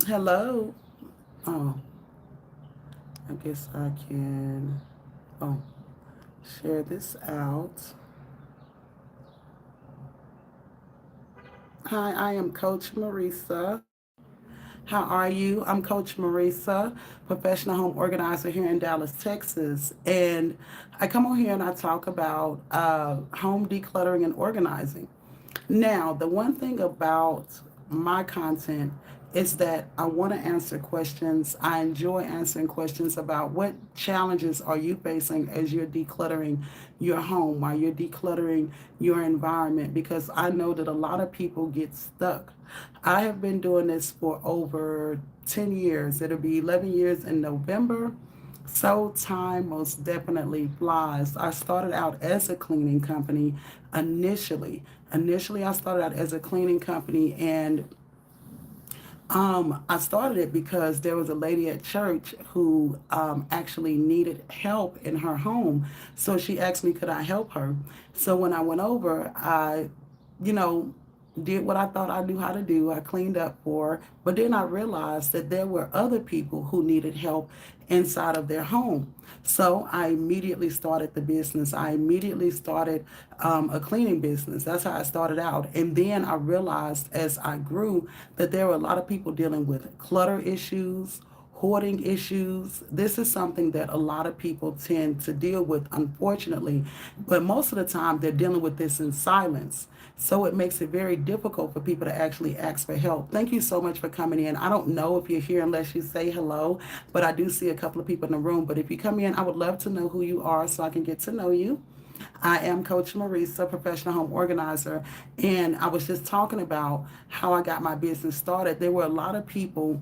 Hello. Oh, I guess I can oh share this out. Hi, I am Coach Marisa. How are you? I'm Coach Marisa, professional home organizer here in Dallas, Texas. And I come on here and I talk about home decluttering and organizing. Now, the one thing about my content is that I want to answer questions. I enjoy answering questions about what challenges are you facing as you're decluttering your home, while you're decluttering your environment, because I know that a lot of people get stuck. I have been doing this for over 10 years. It'll be 11 years in November. So time most definitely flies. I started out as a cleaning company initially. Initially, I started out as a cleaning company, and I started it because there was a lady at church who actually needed help in her home. So she asked me, could I help her? So when I went over, I, you know, did what I thought I knew how to do. I cleaned up for her. But then I realized that there were other people who needed help inside of their home. So I immediately started the business. I immediately started a cleaning business. That's how I started out. And then I realized as I grew that there were a lot of people dealing with clutter issues, hoarding issues. This is something that a lot of people tend to deal with, unfortunately. But most of the time, they're dealing with this in silence. So it makes it very difficult for people to actually ask for help. Thank you so much for coming in. I don't know if you're here unless you say hello, but I do see a couple of people in the room. But if you come in, I would love to know who you are so I can get to know you. I am Coach Marisa, professional home organizer, and I was just talking about how I got my business started. There were a lot of people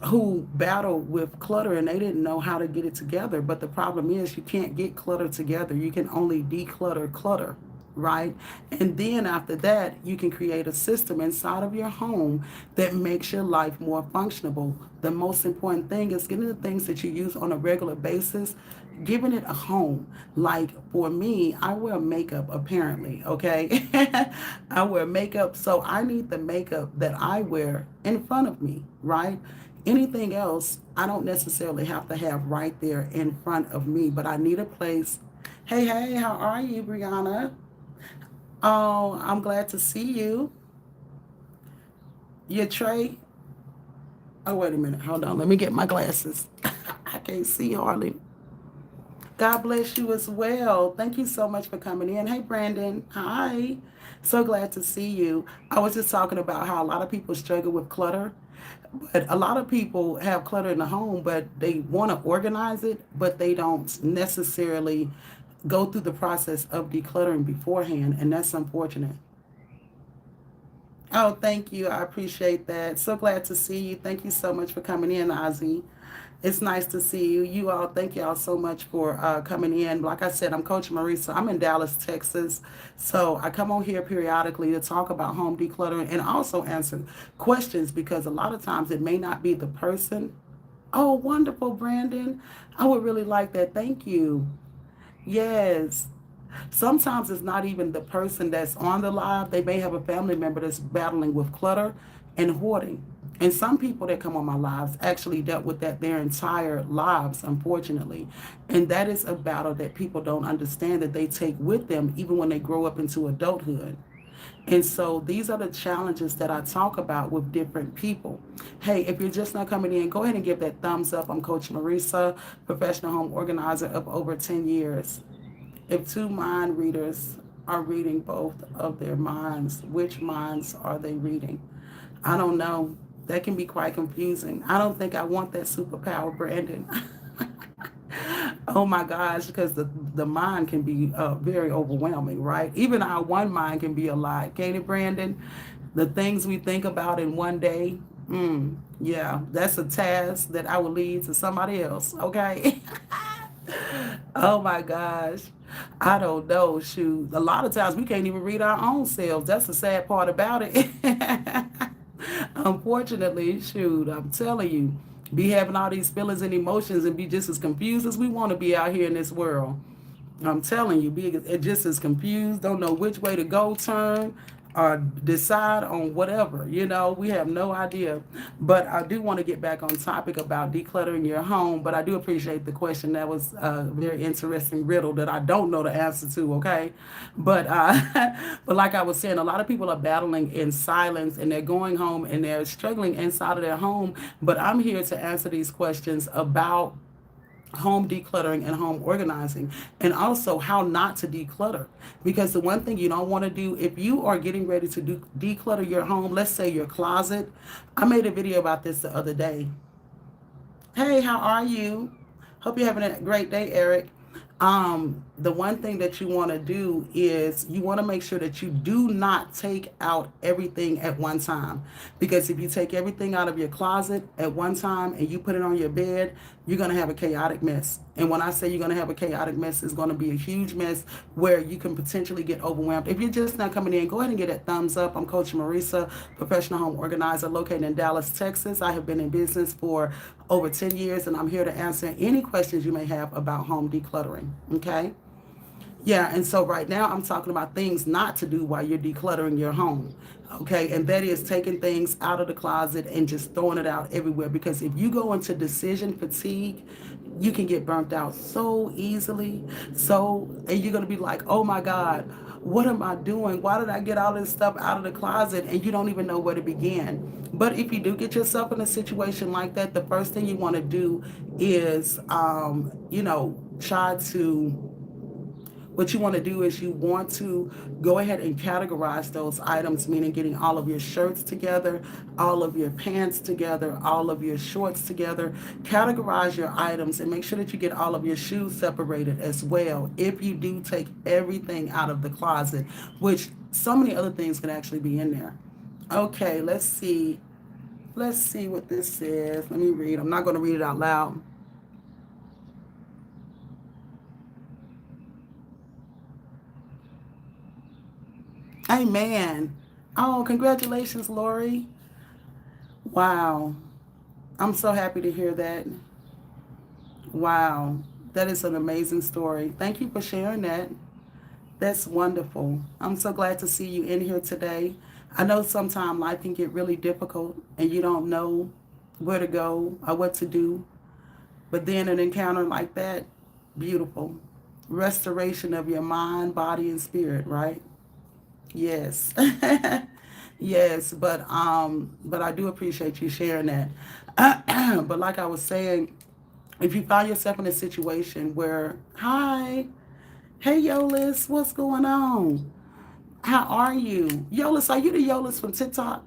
who battle with clutter and they didn't know how to get it together. But the problem is you can't get clutter together. You can only declutter clutter, right? And then after that, you can create a system inside of your home that makes your life more functionable. The most important thing is getting the things that you use on a regular basis, giving it a home. Like for me, I wear makeup apparently, okay? I wear makeup, so I need the makeup that I wear in front of me, right? Anything else, I don't necessarily have to have right there in front of me, but I need a place. Hey, hey, how are you, Brianna? Oh, I'm glad to see you. Your tray. Oh, wait a minute. Hold on. Let me get my glasses. I can't see hardly. God bless you as well. Thank you so much for coming in. Hey, Brandon. Hi. So glad to see you. I was just talking about how a lot of people struggle with clutter, but a lot of people have clutter in the home, but they want to organize it, but they don't necessarily go through the process of decluttering beforehand, and that's unfortunate. Oh, thank you. I appreciate that. So glad to see you. Thank you so much for coming in, Ozzy. It's nice to see you. You all, thank you all so much for coming in. Like I said, I'm Coach Marisa. I'm in Dallas, Texas. So I come on here periodically to talk about home decluttering and also answer questions because a lot of times it may not be the person. Oh, wonderful, Brandon. I would really like that. Thank you. Yes. Sometimes it's not even the person that's on the live. They may have a family member that's battling with clutter and hoarding. And some people that come on my lives actually dealt with that their entire lives, unfortunately. And that is a battle that people don't understand that they take with them even when they grow up into adulthood. And so these are the challenges that I talk about with different people. Hey, if you're just not coming in, go ahead and give that thumbs up. I'm Coach Marisa, professional home organizer of over 10 years. If two mind readers are reading both of their minds, which minds are they reading? I don't know. That can be quite confusing. I don't think I want that superpower, Brandon. Oh my gosh, because the mind can be very overwhelming, right? Even our one mind can be a lie. Can't it, Brandon? The things we think about in one day, yeah, that's a task that I will leave to somebody else, okay? Oh my gosh. I don't know. Shoot. A lot of times we can't even read our own selves. That's the sad part about it. Unfortunately, shoot, I'm telling you, be having all these feelings and emotions and be just as confused as we want to be out here in this world. I'm telling you, be just as confused, don't know which way to go, turn. decide on whatever. We have no idea. But I do want to get back on topic about decluttering your home. But I do appreciate the question. That was a very interesting riddle that I don't know the answer to. Okay, but but like I was saying, a lot of people are battling in silence, and they're going home and they're struggling inside of their home. But I'm here to answer these questions about home decluttering and home organizing, and also how not to declutter, because the one thing you don't want to do if you are getting ready to declutter your home, let's say your closet. I made a video about this the other day. Hey, how are you? Hope you're having a great day, Eric. The one thing that you want to do is you want to make sure that you do not take out everything at one time. Because if you take everything out of your closet at one time and you put it on your bed, you're going to have a chaotic mess. And when I say you're going to have a chaotic mess, it's going to be a huge mess where you can potentially get overwhelmed. If you're just not coming in, go ahead and get that thumbs up. I'm Coach Marisa, professional home organizer located in Dallas, Texas. I have been in business for over 10 years, and I'm here to answer any questions you may have about home decluttering. Okay? Yeah, and so right now I'm talking about things not to do while you're decluttering your home. Okay, and that is taking things out of the closet and just throwing it out everywhere. Because if you go into decision fatigue, you can get burnt out so easily. And you're going to be like, oh my God, what am I doing? Why did I get all this stuff out of the closet? And you don't even know where to begin. But if you do get yourself in a situation like that, the first thing you want to do is, try to what you want to do is you want to go ahead and categorize those items, meaning getting all of your shirts together, all of your pants together, all of your shorts together. Categorize your items and make sure that you get all of your shoes separated as well. If you do take everything out of the closet, which so many other things can actually be in there. Okay, let's see. Let's see what this says. Let me read. I'm not going to read it out loud. Amen. Oh, congratulations, Lori. Wow. I'm so happy to hear that. Wow. That is an amazing story. Thank you for sharing that. That's wonderful. I'm so glad to see you in here today. I know sometimes life can get really difficult and you don't know where to go or what to do. But then an encounter like that, beautiful. Restoration of your mind, body, and spirit, right? Yes. Yes, but I do appreciate you sharing that. But like I was saying, if you find yourself in a situation where, hi, hey Yolis, what's going on? How are you? Yolis, are you the Yolis from TikTok?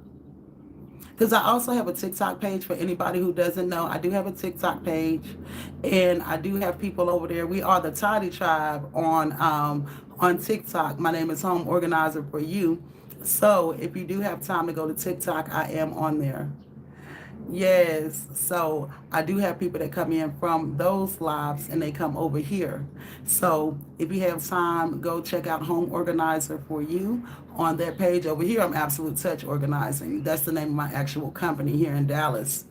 Because I also have a TikTok page for anybody who doesn't know. I do have a TikTok page, and I do have people over there. We are the Tidy Tribe on TikTok. My name is Home Organizer for You. So if you do have time to go to TikTok, I am on there. Yes, so I do have people that come in from those lives and they come over here. So if you have time, go check out Home Organizer for You on that page over here. I'm Absolute Touch Organizing. That's the name of my actual company here in Dallas.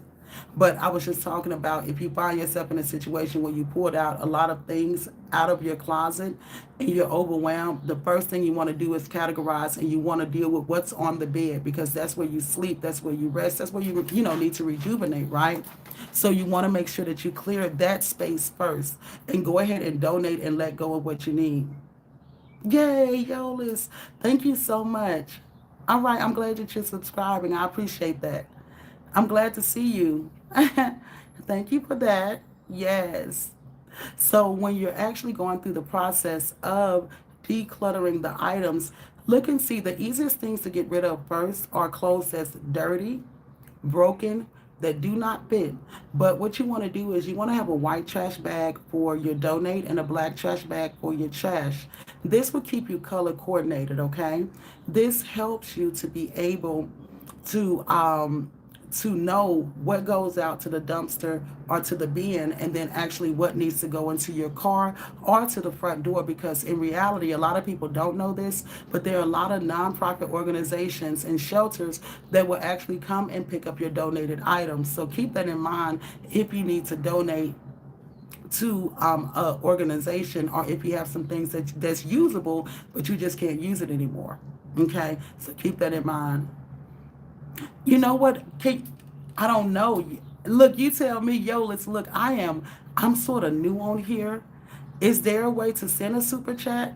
But I was just talking about if you find yourself in a situation where you pulled out a lot of things out of your closet and you're overwhelmed, the first thing you want to do is categorize, and you want to deal with what's on the bed, because that's where you sleep, that's where you rest, that's where you need to rejuvenate, right? So you want to make sure that you clear that space first and go ahead and donate and let go of what you need. Yay, Yolis. Thank you so much. All right, I'm glad that you're subscribing. I appreciate that. I'm glad to see you. Thank you for that. Yes. So when you're actually going through the process of decluttering the items, look and see the easiest things to get rid of first are clothes that's dirty, broken, that do not fit. But what you want to do is you want to have a white trash bag for your donate and a black trash bag for your trash. This will keep you color coordinated, okay? This helps you to be able to know what goes out to the dumpster or to the bin, and then actually what needs to go into your car or to the front door. Because in reality, a lot of people don't know this, but there are a lot of nonprofit organizations and shelters that will actually come and pick up your donated items. So keep that in mind if you need to donate to a organization, or if you have some things that's usable but you just can't use it anymore. Okay, so keep that in mind. You know what? I don't know. Look, you tell me, yo, let's look. I'm sort of new on here. Is there a way to send a super chat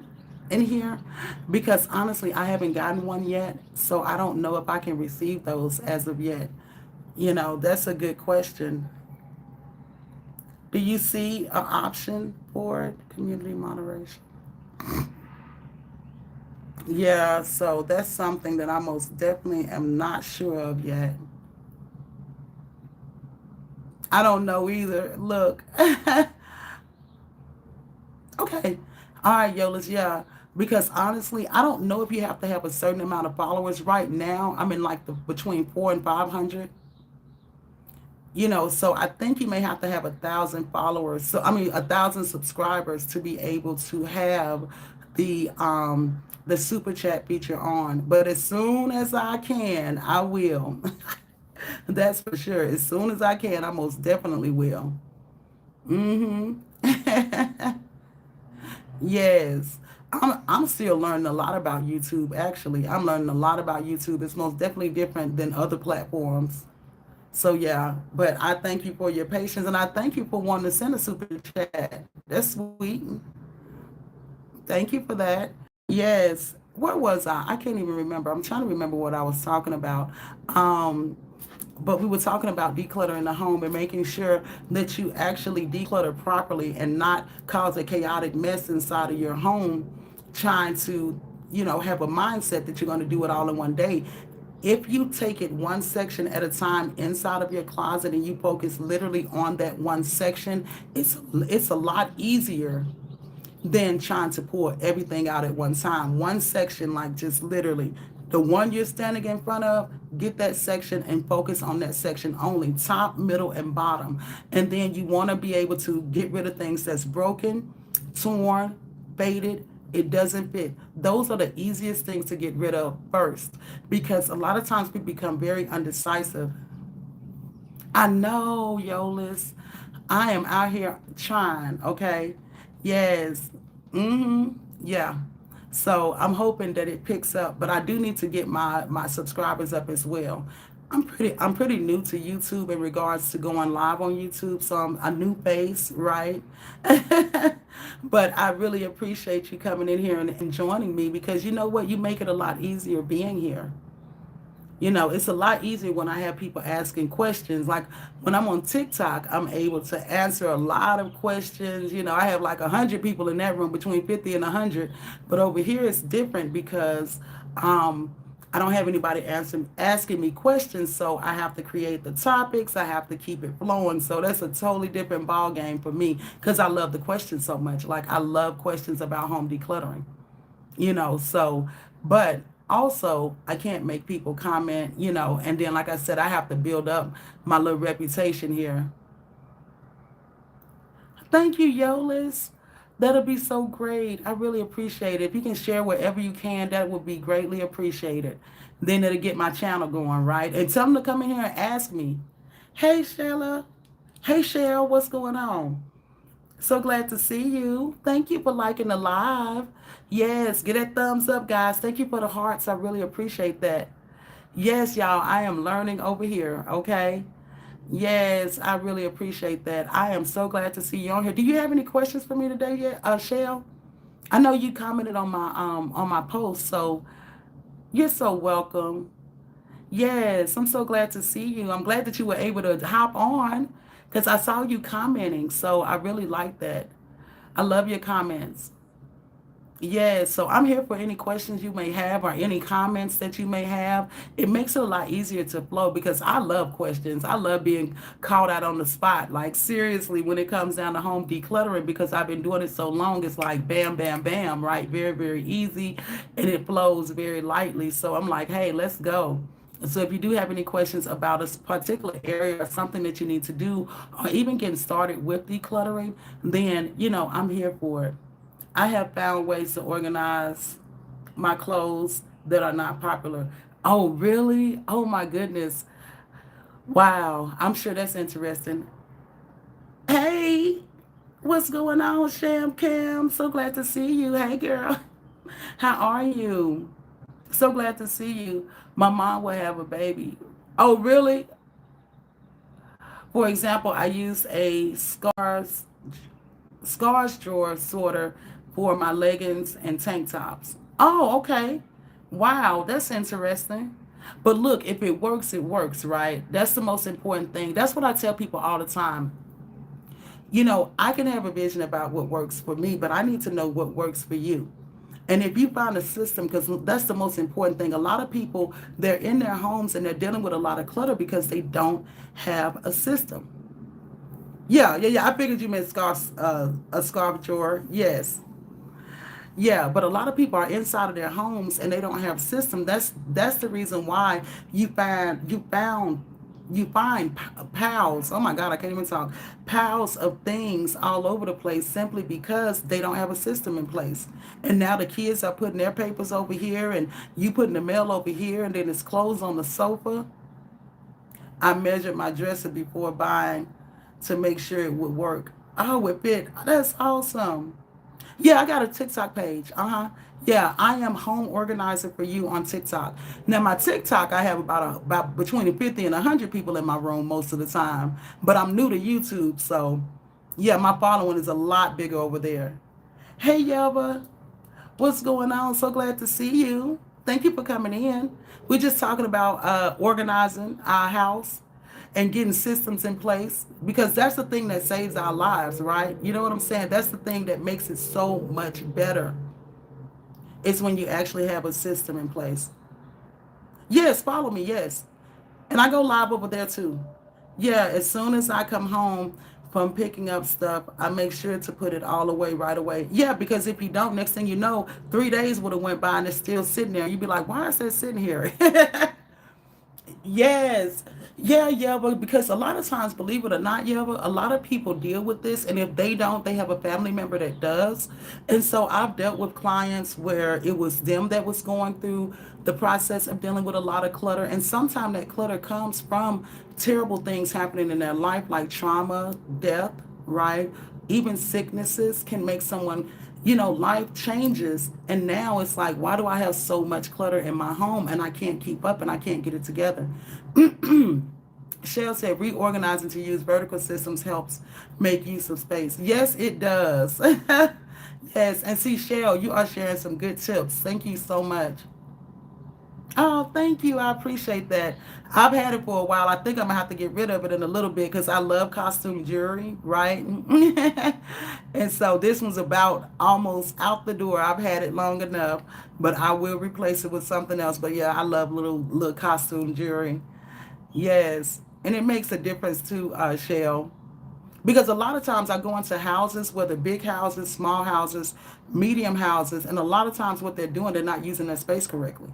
in here? Because honestly, I haven't gotten one yet, so I don't know if I can receive those as of yet. That's a good question. Do you see an option for it? Community moderation. Yeah, so that's something that I most definitely am not sure of yet. I don't know either. Look. Okay. All right, Yolas, yeah. Because honestly, I don't know if you have to have a certain amount of followers right now. I'm in like the between 400 and 500. So I think you may have to have 1,000 followers. So I mean 1,000 subscribers to be able to have the super chat feature on. But as soon as I can, I will. That's for sure. As soon as I can, I most definitely will. Mm-hmm. Yes. I'm still learning a lot about YouTube, actually. I'm learning a lot about YouTube. It's most definitely different than other platforms. So, yeah. But I thank you for your patience and I thank you for wanting to send a super chat. That's sweet. Thank you for that. Yes. Where was I? I can't even remember. I'm trying to remember what I was talking about. Um, but we were talking about decluttering the home and making sure that you actually declutter properly and not cause a chaotic mess inside of your home, trying to, have a mindset that you're going to do it all in one day. If you take it one section at a time inside of your closet and you focus literally on that one section, it's a lot easier than trying to pour everything out at one time. One section, like just literally the one you're standing in front of, get that section and focus on that section only, top, middle, and bottom. And then you want to be able to get rid of things that's broken, torn, faded. It doesn't fit. Those are the easiest things to get rid of first because a lot of times people become very undecisive. I know, Yolis. I am out here trying, okay? Yes. Mm-hmm. Yeah. So I'm hoping that it picks up, but I do need to get my subscribers up as well. I'm pretty new to YouTube in regards to going live on YouTube, so I'm a new face, right? But I really appreciate you coming in here and joining me because you know what? You make it a lot easier being here. It's a lot easier when I have people asking questions. Like when I'm on TikTok, I'm able to answer a lot of questions. I have like 100 people in that room, between 50 and 100. But over here, it's different because um, I don't have anybody asking me questions. So I have to create the topics. I have to keep it flowing. So that's a totally different ball game for me because I love the questions so much. Like I love questions about home decluttering. So but also I can't make people comment, and then like I said, I have to build up my little reputation here. Thank you, Yolis. That'll be so great. I really appreciate it. If you can share wherever you can, that would be greatly appreciated. Then it'll get my channel going, right? And tell them to come in here and ask me, hey Sheila, hey Cheryl, what's going on? So glad to see you. Thank you for liking the live. Yes, get that thumbs up, guys. Thank you for the hearts. I really appreciate that. Yes, y'all, I am learning over here, okay? Yes, I really appreciate that. I am so glad to see you on here. Do you have any questions for me today yet, Shell? I know you commented on my post, so you're so welcome. Yes, I'm so glad to see you. I'm glad that you were able to hop on because I saw you commenting, so I really like that. I love your comments. Yes, so I'm here for any questions you may have or any comments that you may have. It makes it a lot easier to flow because I love questions. I love being caught out on the spot. Like seriously, when it comes down to home decluttering, because I've been doing it so long, it's like bam, bam, bam, right? Very, very easy and it flows very lightly. So I'm like, hey, let's go. So if you do have any questions about a particular area or something that you need to do, or even getting started with decluttering, then, I'm here for it. I have found ways to organize my clothes that are not popular. Oh, really? Oh, my goodness. Wow. I'm sure that's interesting. Hey, what's going on, Sham Cam? So glad to see you. Hey, girl. How are you? So glad to see you. My mom will have a baby. Oh, really? For example, I use a scars drawer sorter for my leggings and tank tops. Oh, okay. Wow, that's interesting. But look, if it works, it works, right? That's the most important thing. That's what I tell people all the time. I can have a vision about what works for me, but I need to know what works for you. And if you find a system, because that's the most important thing, a lot of people, they're in their homes and they're dealing with a lot of clutter because they don't have a system. Yeah, yeah, yeah. I figured you meant a scarf drawer. Yes. Yeah, but a lot of people are inside of their homes and they don't have system. That's the reason why you find piles. Oh my God, I can't even talk. Piles of things all over the place simply because they don't have a system in place. And now the kids are putting their papers over here, and you putting the mail over here, and then it's clothes on the sofa. I measured my dresser before buying to make sure it would work. Oh, it fit. That's awesome. Yeah, I got a TikTok page. Uh-huh. Yeah, I am home organizer for you on TikTok. Now my TikTok, I have about between 50 and 100 people in my room most of the time, but I'm new to YouTube, so yeah, my following is a lot bigger over there. Hey, Yelva, what's going on? So glad to see you. Thank you for coming in. We're just talking about organizing our house and getting systems in place because that's the thing that saves our lives, right? You know what I'm saying? That's the thing that makes it so much better. It's when you actually have a system in place. Yes, follow me. Yes. And I go live over there too. Yeah, as soon as I come home from picking up stuff, I make sure to put it all away right away. Yeah, because if you don't, next thing you know, 3 days would have went by and it's still sitting there. You'd be like, why is that sitting here? Yes. Yeah, yeah, but because a lot of times, believe it or not, yeah, but a lot of people deal with this, and if they don't, they have a family member that does. And so I've dealt with clients where it was them that was going through the process of dealing with a lot of clutter, and sometimes that clutter comes from terrible things happening in their life, like trauma, death, right? Even sicknesses can make someone, life changes. And now it's like, why do I have so much clutter in my home and I can't keep up and I can't get it together? Shell said reorganizing to use vertical systems helps make use of space. Yes, it does. Yes, and see, Shell, you are sharing some good tips. Thank you so much. Oh, thank you. I appreciate that. I've had it for a while. I think I'm gonna have to get rid of it in a little bit because I love costume jewelry, right? And so this one's about almost out the door. I've had it long enough, but I will replace it with something else. But yeah, I love little costume jewelry. Yes, and it makes a difference too, Shell. Because a lot of times I go into houses, whether big houses, small houses, medium houses, and a lot of times what they're doing, they're not using their space correctly.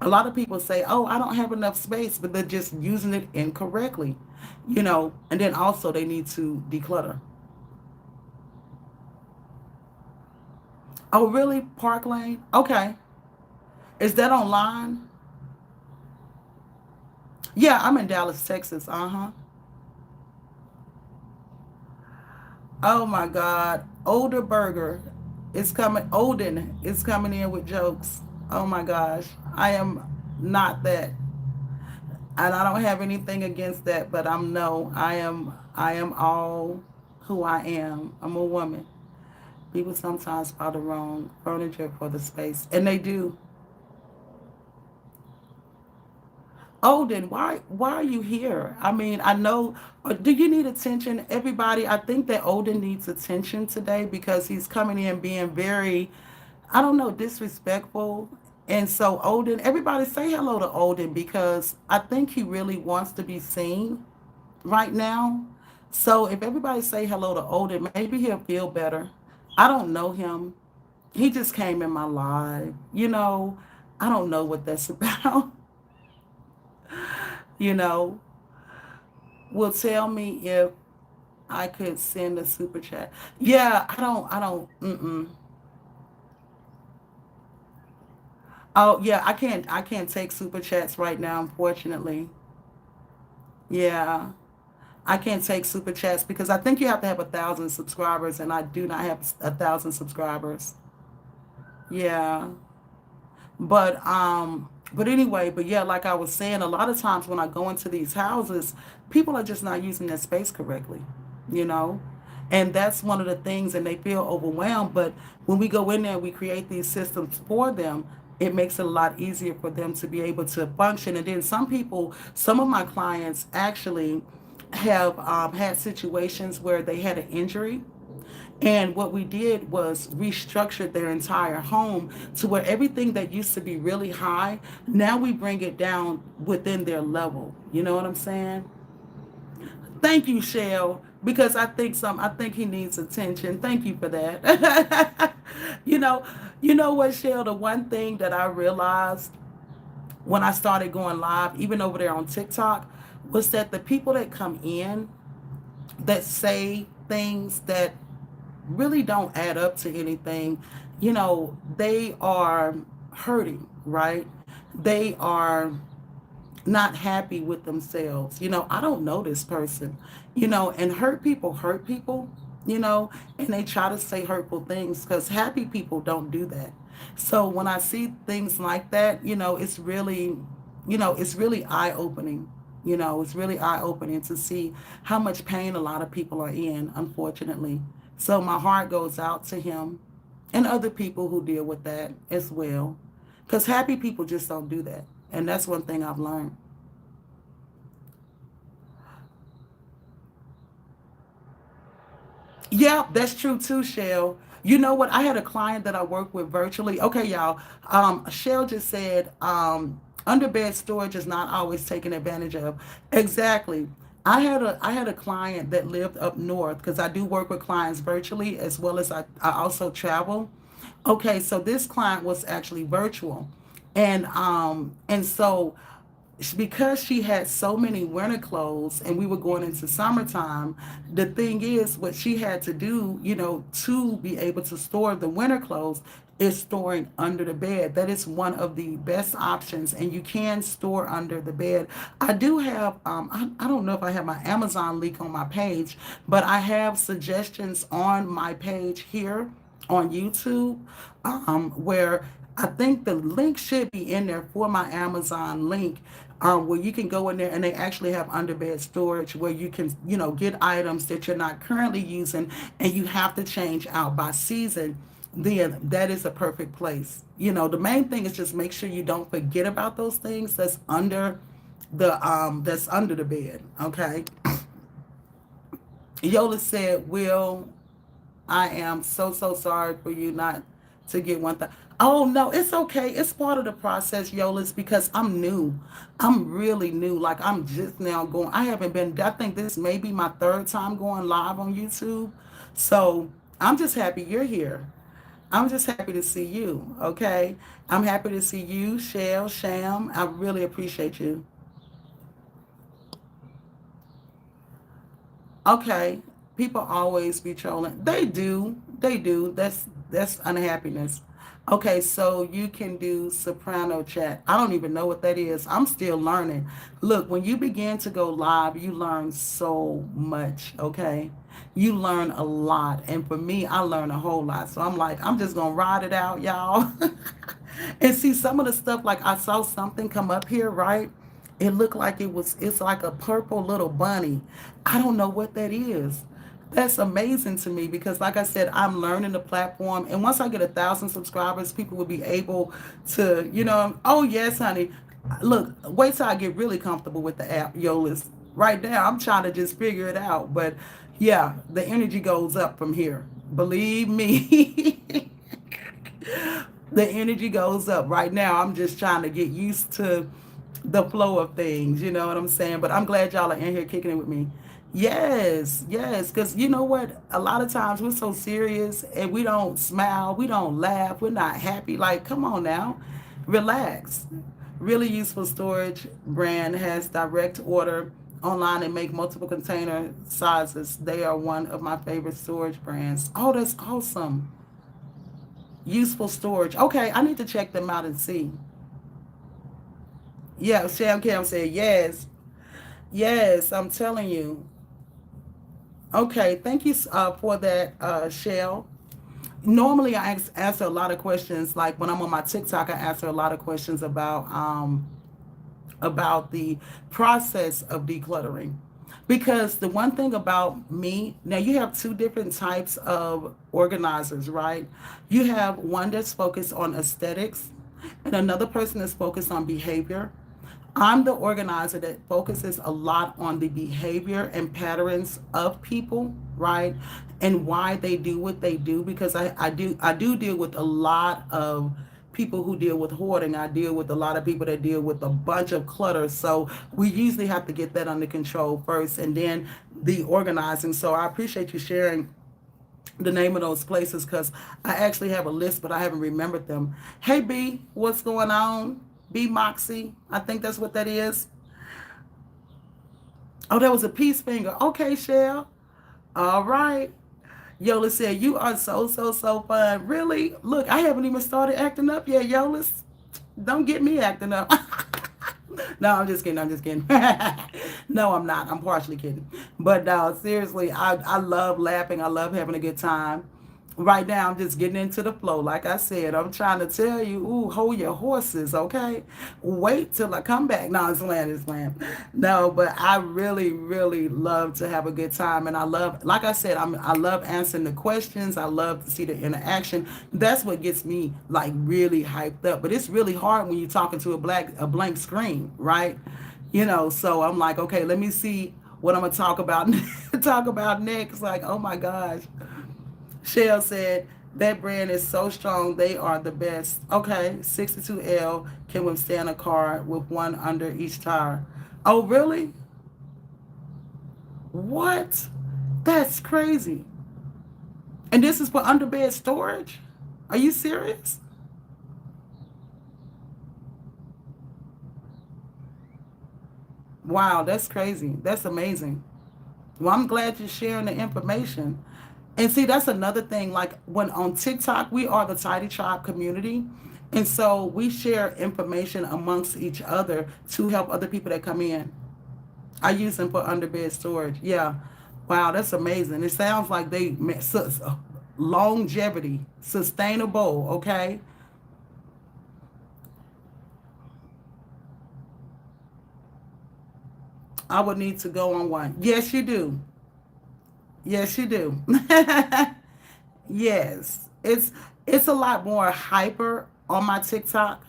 A lot of people say, oh, I don't have enough space, but they're just using it incorrectly, and then also they need to declutter. Oh, really? Park Lane? Okay. Is that online? Yeah, I'm in Dallas, Texas. Uh huh. Oh my God. Older Burger is coming. Olden is coming in with jokes. Oh my gosh. I am not that. And I don't have anything against that, but I'm no. I am all who I am. I'm a woman. People sometimes buy the wrong furniture for the space, and they do. Odin, why are you here? I mean, I know. Do you need attention, everybody? I think that Odin needs attention today because he's coming in being very, I don't know, disrespectful. And so Odin, everybody say hello to Odin because I think he really wants to be seen right now. So if everybody say hello to Odin, maybe he'll feel better. I don't know him. He just came in my life. I don't know what that's about. you know, will tell me if I could send a super chat. Yeah, mm-mm. Oh, yeah, I can't take super chats right now, unfortunately. Yeah, I can't take super chats because I think you have to have 1,000 subscribers, and I do not have 1,000 subscribers. Yeah. But anyway, but yeah, like I was saying, a lot of times when I go into these houses, people are just not using their space correctly, you know? And that's one of the things, and they feel overwhelmed. But when we go in there, we create these systems for them. It makes it a lot easier for them to be able to function. And then some people, some of my clients actually have had situations where they had an injury, and what we did was restructured their entire home to where everything that used to be really high, now we bring it down within their level. You know what I'm saying? Thank you, Shell, because I think he needs attention. Thank you for that. you know, you know what, Shell, the one thing that I realized when I started going live, even over there on TikTok, was that the people that come in that say things that really don't add up to anything, they are hurting, right? They are not happy with themselves. I don't know this person, and hurt people, and they try to say hurtful things because happy people don't do that. So when I see things like that, it's really eye opening. It's really eye opening to see how much pain a lot of people are in, unfortunately. So my heart goes out to him and other people who deal with that as well. Because happy people just don't do that. And that's one thing I've learned. Yeah, that's true too, Shell. You know what? I had a client that I work with virtually. Okay, y'all. Shell just said underbed storage is not always taken advantage of. Exactly. I had a client that lived up north because I do work with clients virtually as well as I also travel. Okay, so this client was actually virtual. And so because she had so many winter clothes and we were going into summertime, the thing is what she had to do, to be able to store the winter clothes is storing under the bed. That is one of the best options, and you can store under the bed. I do have, I don't know if I have my Amazon link on my page, but I have suggestions on my page here on YouTube, where I think the link should be in there for my Amazon link, where you can go in there and they actually have underbed storage where you can, get items that you're not currently using and you have to change out by season. Then that is a perfect place. The main thing is just make sure you don't forget about those things that's under the bed. Okay. Yola said, Will, I am so, so sorry for you not to get one thing. Oh, no, it's okay. It's part of the process, Yolis, because I'm new. I'm really new. Like, I'm just now going. I haven't been, I think this may be my third time going live on YouTube. So I'm just happy you're here. I'm just happy to see you. Okay. I'm happy to see you, Shell, Sham. I really appreciate you. Okay, people always be trolling. They do. They do. That's unhappiness. Okay, so you can do soprano chat. I don't even know what that is. I'm still learning. Look, when you begin to go live, you learn so much, okay? You learn a lot. And for me, I learn a whole lot. So I'm like, I'm just going to ride it out, y'all. And see some of the stuff, like I saw something come up here, right? It looked like it's like a purple little bunny. I don't know what that is. That's amazing to me because, like I said, I'm learning the platform. And once I get 1,000 subscribers, people will be able to, oh, yes, honey. Look, wait till I get really comfortable with the app, Yolis. Right now, I'm trying to just figure it out. But yeah, the energy goes up from here. Believe me. The energy goes up. Right now, I'm just trying to get used to the flow of things. You know what I'm saying? But I'm glad y'all are in here kicking it with me. Yes, yes, because you know what? A lot of times we're so serious and we don't smile, we don't laugh, we're not happy. Like, come on now, relax. Really useful storage brand has direct order online and make multiple container sizes. They are one of my favorite storage brands. Oh, that's awesome. Useful storage. Okay, I need to check them out and see. Yeah, Sham Cam said yes. Yes, I'm telling you. Okay, thank you for that, Shell. Normally I answer a lot of questions. Like when I'm on my TikTok, I answer a lot of questions about the process of decluttering. Because the one thing about me, now you have two different types of organizers, right? You have one that's focused on aesthetics and another person that's focused on behavior. I'm the organizer that focuses a lot on the behavior and patterns of people, right? And why they do what they do, because I do deal with a lot of people who deal with hoarding. I deal with a lot of people that deal with a bunch of clutter. So we usually have to get that under control first and then the organizing. So I appreciate you sharing the name of those places because I actually have a list, but I haven't remembered them. Hey B, what's going on? B Moxie, I think that's what that is. Oh, that was a peace finger. Okay, Shell. All right. Yola said, "You are so fun." Really? Look, I haven't even started acting up yet, Yola. Don't get me acting up. No, I'm just kidding. I'm just kidding. No, I'm not. I'm partially kidding. But no, seriously, I love laughing. I love having a good time. Right now, I'm just getting into the flow. Like I said, I'm trying to tell you, ooh, hold your horses, okay? Wait till I come back. No, it's land, it's land. No, but I really love to have a good time. And I love, like I said, I love answering the questions. I love to see the interaction. That's what gets me like really hyped up. But it's really hard when you're talking to a blank screen, right? So I'm like, okay, let me see what I'm gonna talk about talk about next. Like, oh my gosh. Shell said, that brand is so strong, they are the best. Okay, 62L can withstand a car with one under each tire. Oh, really? What? That's crazy. And this is for underbed storage? Are you serious? Wow, that's crazy. That's amazing. Well, I'm glad you're sharing the information. And see, that's another thing. Like when on TikTok, we are the Tidy Tribe community. And so we share information amongst each other to help other people that come in. I use them for underbed storage. Yeah. Wow, that's amazing. It sounds like longevity, sustainable, okay? I would need to go on one. Yes, you do. Yes, you do. Yes, it's a lot more hyper on my TikTok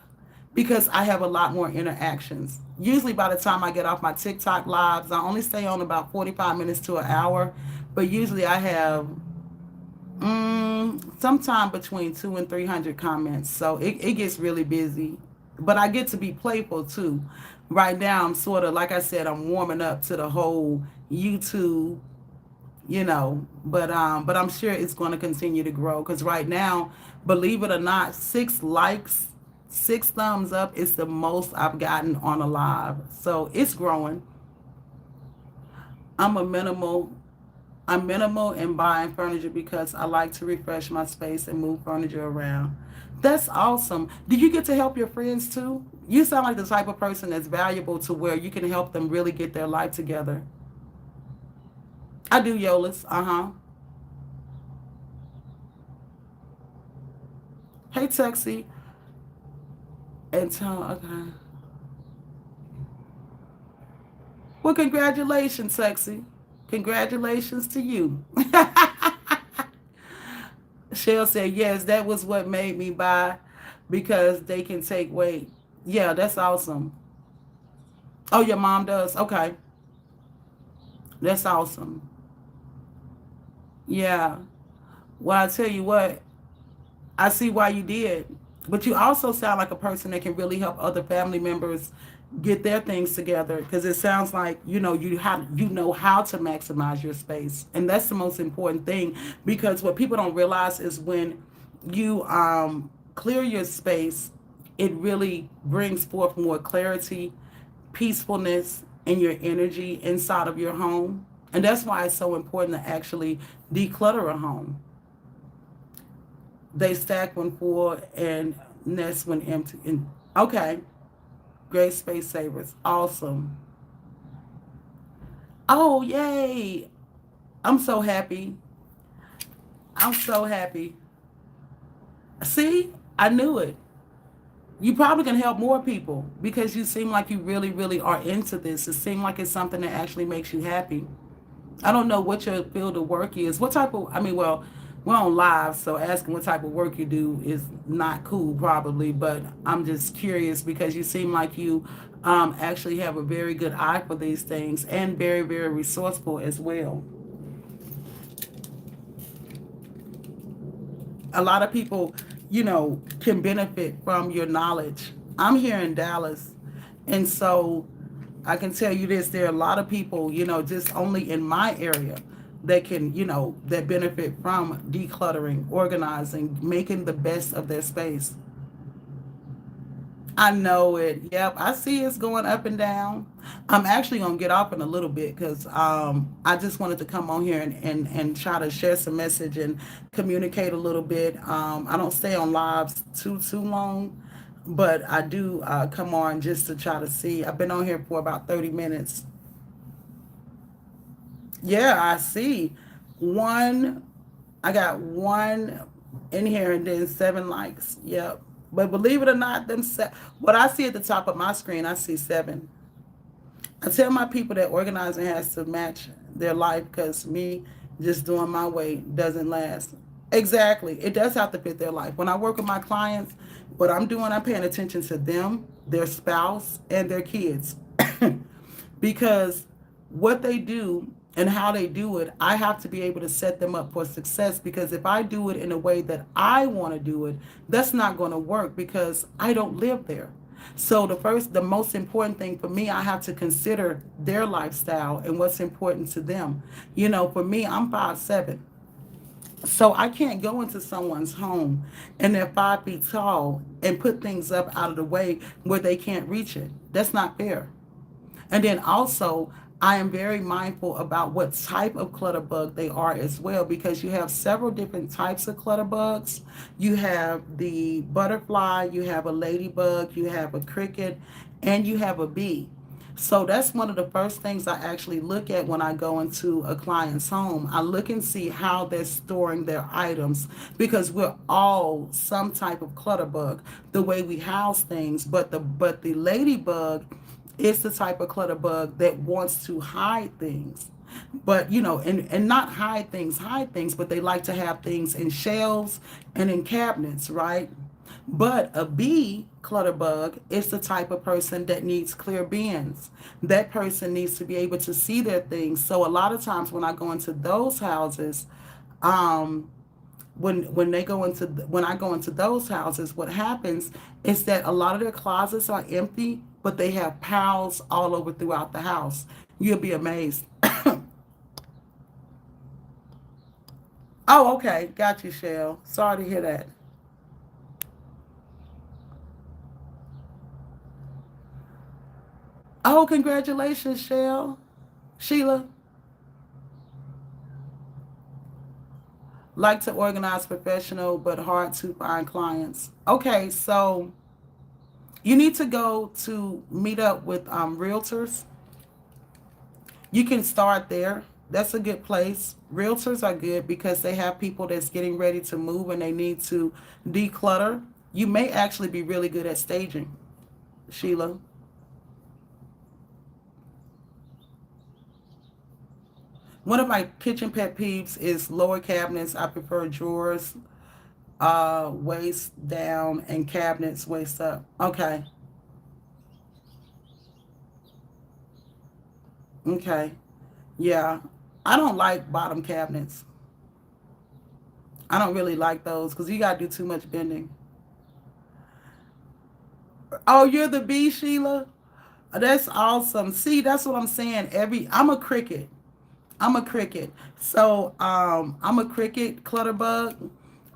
because I have a lot more interactions. Usually by the time I get off my TikTok lives, I only stay on about 45 minutes to an hour, but usually I have sometime between 2 and 300 comments. So it gets really busy, but I get to be playful too. Right now I'm sort of, like I said, I'm warming up to the whole YouTube, but I'm sure it's going to continue to grow because right now, believe it or not, 6 likes, 6 thumbs up is the most I've gotten on a live. So it's growing. I'm a minimal I'm minimal in buying furniture because I like to refresh my space and move furniture around. That's awesome. Do you get to help your friends too? You sound like the type of person that's valuable to where you can help them really get their life together. I do, Yolas. Uh-huh. Hey, Tuxie. And tell, okay. Well, congratulations, Tuxie. Congratulations to you. Shell said, yes, that was what made me buy because they can take weight. Yeah, that's awesome. Oh, your mom does? Okay. That's awesome. Yeah. Well, I tell you what, I see why you did. But you also sound like a person that can really help other family members get their things together because it sounds like you know how to maximize your space, and that's the most important thing because what people don't realize is when you clear your space, it really brings forth more clarity, peacefulness, and your energy inside of your home, and that's why it's so important to actually declutter a home. They stack when full and nest when empty. And okay, great space savers. Awesome. Oh, yay. I'm so happy. I'm so happy. See, I knew it. You probably can help more people because you seem like you really, really are into this. It seems like it's something that actually makes you happy. I don't know what your field of work is. What type of, I mean, well, we're on live, so asking what type of work you do is not cool, probably, but I'm just curious because you seem like you actually have a very good eye for these things and very, very resourceful as well. A lot of people, can benefit from your knowledge. I'm here in Dallas, and so I can tell you this: there are a lot of people, just only in my area that can, that benefit from decluttering, organizing, making the best of their space. I know it. Yep, I see it's going up and down. I'm actually gonna get off in a little bit because I just wanted to come on here and try to share some message and communicate a little bit. I don't stay on lives too long, but I do come on just to try to see. I've been on here for about 30 minutes. Yeah, I see. One, I got one in here and then 7 likes. Yep. But believe it or not, what I see at the top of my screen, I see seven. I tell my people that organizing has to match their life because me just doing my way doesn't last. Exactly. It does have to fit their life. When I work with my clients, what I'm doing, I'm paying attention to them, their spouse, and their kids. Because what they do and how they do it, I have to be able to set them up for success. Because if I do it in a way that I want to do it, that's not going to work because I don't live there. So the most important thing for me, I have to consider their lifestyle and what's important to them. For me, I'm 5'7". So I can't go into someone's home and they're 5 feet tall and put things up out of the way where they can't reach it. That's not fair. And then also, I am very mindful about what type of clutter bug they are as well, because you have several different types of clutter bugs. You have the butterfly, you have a ladybug, you have a cricket, and you have a bee. So that's one of the first things I actually look at when I go into a client's home. I look and see how they're storing their items because we're all some type of clutter bug, the way we house things. But the ladybug is the type of clutter bug that wants to hide things. But and not hide things, but they like to have things in shelves and in cabinets, right? But a bee clutter bug is the type of person that needs clear bins. That person needs to be able to see their things. So a lot of times when I go into those houses, um, when I go into those houses, what happens is that a lot of their closets are empty, but they have piles all over throughout the house. You'll be amazed. Oh, okay, got you, Shell. Sorry to hear that. Oh, congratulations, Shell. Sheila, like to organize professional, but hard to find clients. Okay, so you need to go to meet up with realtors. You can start there. That's a good place. Realtors are good because they have people that's getting ready to move and they need to declutter. You may actually be really good at staging, Sheila. One of my kitchen pet peeves is lower cabinets. I prefer drawers, waist down, and cabinets waist up. Okay, okay, yeah. I don't like bottom cabinets. I don't really like those because you gotta do too much bending. Oh, you're the bee, Sheila. That's awesome. See, that's what I'm saying. I'm a cricket. I'm a cricket. So I'm a cricket clutter bug.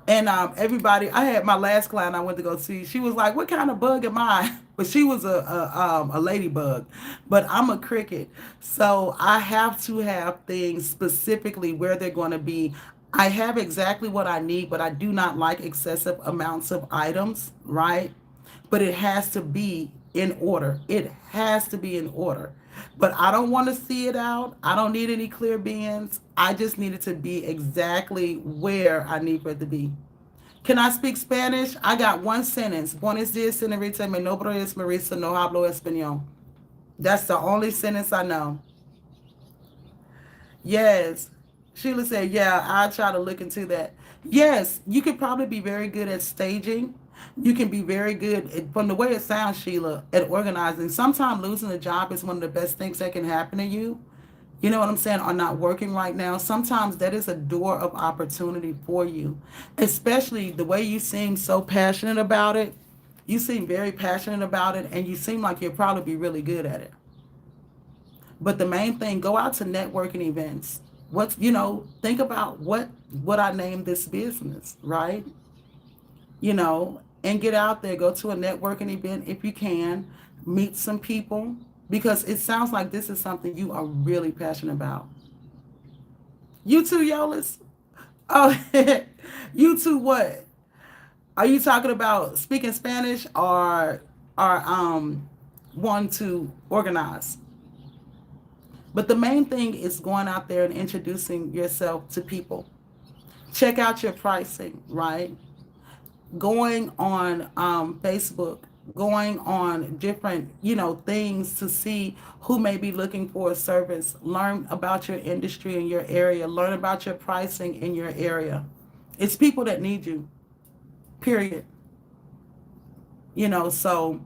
And everybody, I had my last client I went to go see. She was like, "What kind of bug am I?" But she was a ladybug, but I'm a cricket. So I have to have things specifically where they're going to be. I have exactly what I need, but I do not like excessive amounts of items, right? But it has to be in order. It has to be in order. But I don't want to see it out. I don't need any clear bins. I just need it to be exactly where I need for it to be. Can I speak Spanish? I got one sentence. Buenos dias, señorita. Mi nombre es Marisa. No hablo español. That's the only sentence I know. Yes. Sheila said, yeah, I'll try to look into that. Yes, you could probably be very good at staging. You can be very good, from the way it sounds, Sheila, at organizing. Sometimes losing a job is one of the best things that can happen to you. You know what I'm saying? Or not working right now. Sometimes that is a door of opportunity for you, especially the way you seem so passionate about it. You seem very passionate about it, and you seem like you'll probably be really good at it. But the main thing, go out to networking events. Think about what I named this business, right? And get out there, go to a networking event if you can, meet some people, because it sounds like this is something you are really passionate about. You too, Yolis? Oh, you too, what? Are you talking about speaking Spanish or want to organize? But the main thing is going out there and introducing yourself to people. Check out your pricing, right? Going on Facebook, going on different, things to see who may be looking for a service. Learn about your industry in your area. Learn about your pricing in your area. It's people that need you, period. So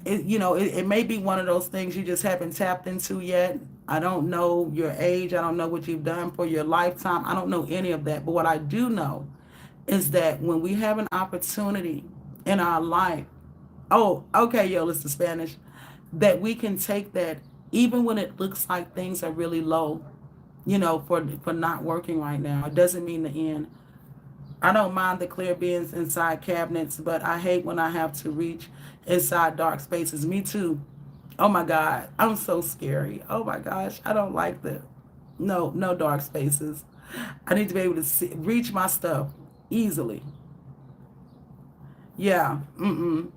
it may be one of those things you just haven't tapped into yet. I don't know your age. I don't know what you've done for your lifetime. I don't know any of that. But what I do know is that when we have an opportunity in our life, oh, okay, yo, listen, Spanish, that we can take that even when it looks like things are really low, for not working right now. It doesn't mean the end. I don't mind the clear bins inside cabinets, but I hate when I have to reach inside dark spaces. Me too. Oh my God, I'm so scary. Oh my gosh, I don't like that. No, no dark spaces. I need to be able to reach my stuff easily. Yeah. Mm-mm.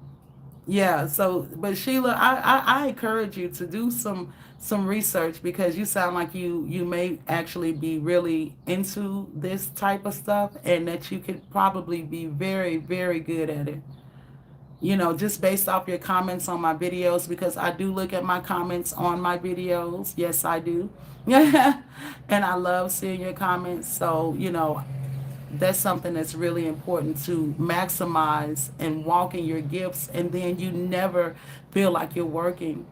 Yeah. So, but Sheila, I encourage you to do some research, because you sound like you may actually be really into this type of stuff, and that you could probably be very, very good at it. Just based off your comments on my videos, because I do look at my comments on my videos. Yes, I do. Yeah. And I love seeing your comments. So, that's something that's really important, to maximize and walk in your gifts, and then you never feel like you're working.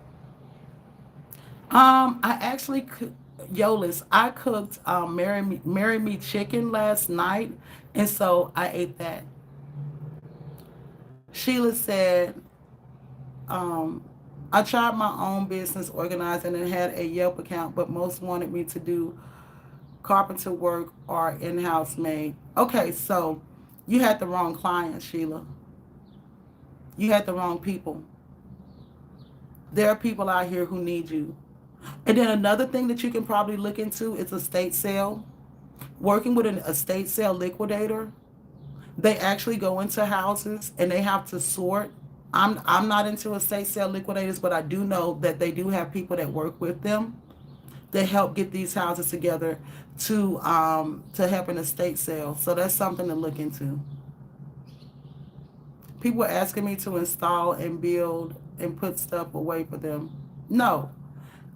I actually Yolis, I cooked marry me chicken last night, and so I ate that. Sheila said, um, I tried my own business organizing and had a Yelp account, but most wanted me to do carpenter work or in-house maid. Okay, so you had the wrong client, Sheila. You had the wrong people. There are people out here who need you. And then another thing that you can probably look into is estate sale. Working with an estate sale liquidator, they actually go into houses and they have to sort. I'm not into estate sale liquidators, but I do know that they do have people that work with them that help get these houses together to help an estate sale. So that's something to look into. People are asking me to install and build and put stuff away for them. No.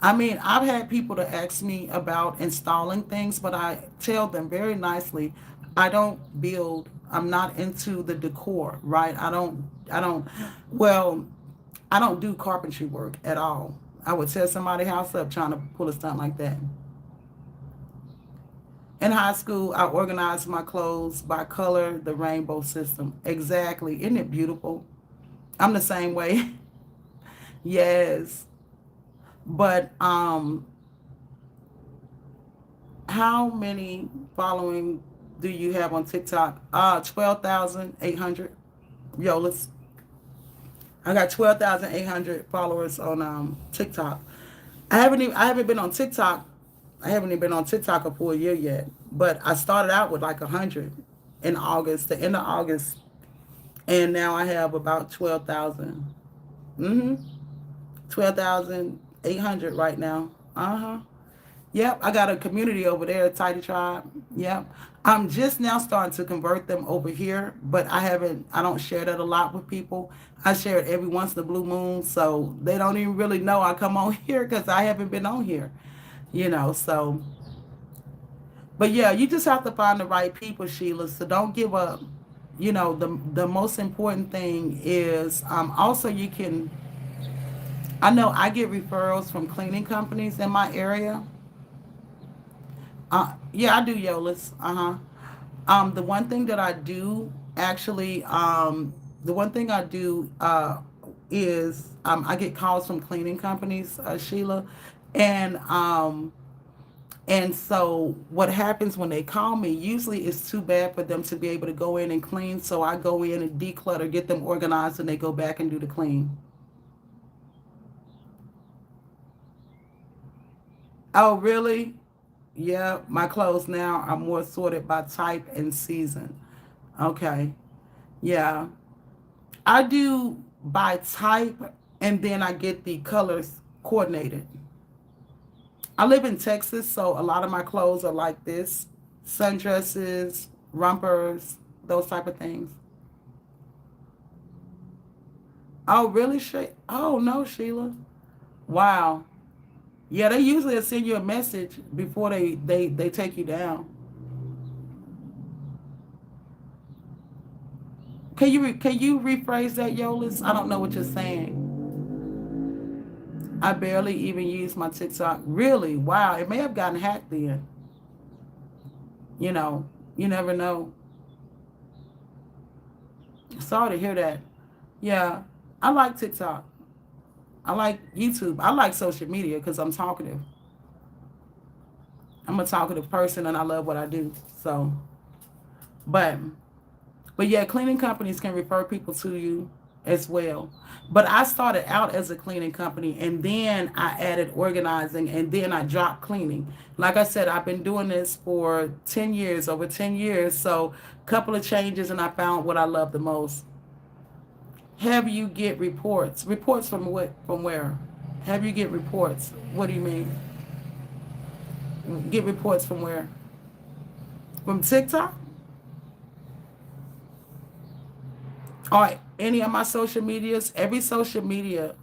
I mean, I've had people to ask me about installing things, but I tell them very nicely, I don't build. I'm not into the decor, right? Well, I don't do carpentry work at all. I would tear somebody's house up trying to pull a stunt like that. In high school, I organized my clothes by color, the rainbow system. Exactly. Isn't it beautiful? I'm the same way. Yes. But how many following do you have on TikTok? 12,800. Yolas. I got 12,800 followers on TikTok. I haven't been on TikTok. I haven't even been on TikTok a full year yet. But I started out with like 100 in August, the end of August, and now I have about 12,000. Mm-hmm. 12,800 right now. Uh huh. Yep, I got a community over there, Tidy Tribe. Yep. I'm just now starting to convert them over here, but I don't share that a lot with people. I share it every once in a blue moon, so they don't even really know I come on here because I haven't been on here, so, but yeah, you just have to find the right people, Sheila, so don't give up. The most important thing is also you can, I know I get referrals from cleaning companies in my area. Yeah, I do Yolas. Uh-huh. The one thing that I do actually, the one thing I do is I get calls from cleaning companies, Sheila, and so what happens when they call me? Usually, it's too bad for them to be able to go in and clean, so I go in and declutter, get them organized, and they go back and do the clean. Oh, really? Yeah, my clothes now are more sorted by type and season. Okay. Yeah. I do by type and then I get the colors coordinated. I live in Texas, so a lot of my clothes are like this: sundresses, rompers, those type of things. Oh, really? Oh, no, Sheila. Wow. Yeah, they usually send you a message before they take you down. Can you rephrase that, Yolis? I don't know what you're saying. I barely even use my TikTok. Really? Wow. It may have gotten hacked then. You know, you never know. Sorry to hear that. Yeah. I like TikTok. I like YouTube. I like social media because I'm talkative. I'm a talkative person and I love what I do. So, but But yeah, cleaning companies can refer people to you as well. But I started out as a cleaning company and then I added organizing and then I dropped cleaning. Like I said, I've been doing this for 10 years, over 10 years. So a couple of changes and I found what I love the most. Have you get reports? Reports from what? From where? Have you get reports? What do you mean? Get reports from where? From TikTok? Or any of my social medias? Every social media.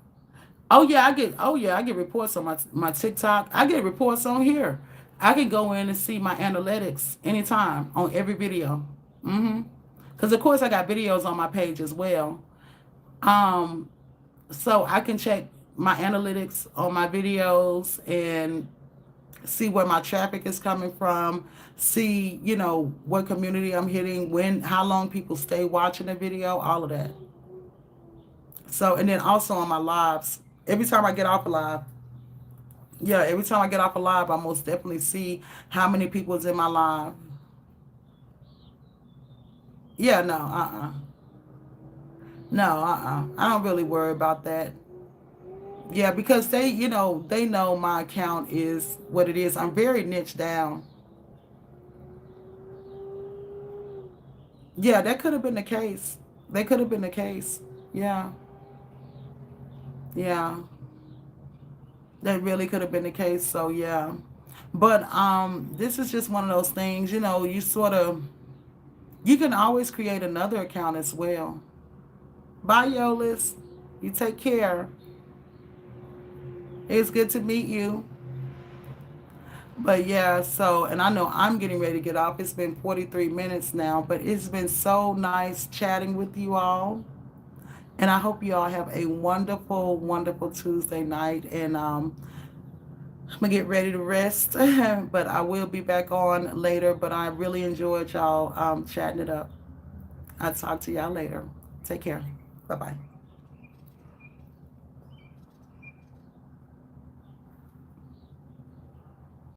Oh yeah, I get reports on my TikTok. I get reports on here. I can go in and see my analytics anytime on every video. Mhm. Cuz of course I got videos on my page as well. Um so I can check my analytics on my videos and see where my traffic is coming from, see, what community I'm hitting, when how long people stay watching the video, all of that. So, and then also on my lives, every time I get off a live, yeah, every time I get off a live, I most definitely see how many people is in my live. Yeah, no, no, I don't really worry about that. Yeah, because they know my account is what it is. I'm very niche down. Yeah, that could have been the case. That could have been the case. Yeah, yeah, that really could have been the case. So yeah, but this is just one of those things. You can always create another account as well. Bye, Yolis. You take care. It's good to meet you. But yeah, so, and I know I'm getting ready to get off. It's been 43 minutes now, but it's been so nice chatting with you all. And I hope you all have a wonderful, wonderful Tuesday night. And I'm going to get ready to rest, but I will be back on later. But I really enjoyed y'all chatting it up. I'll talk to y'all later. Take care. Bye bye.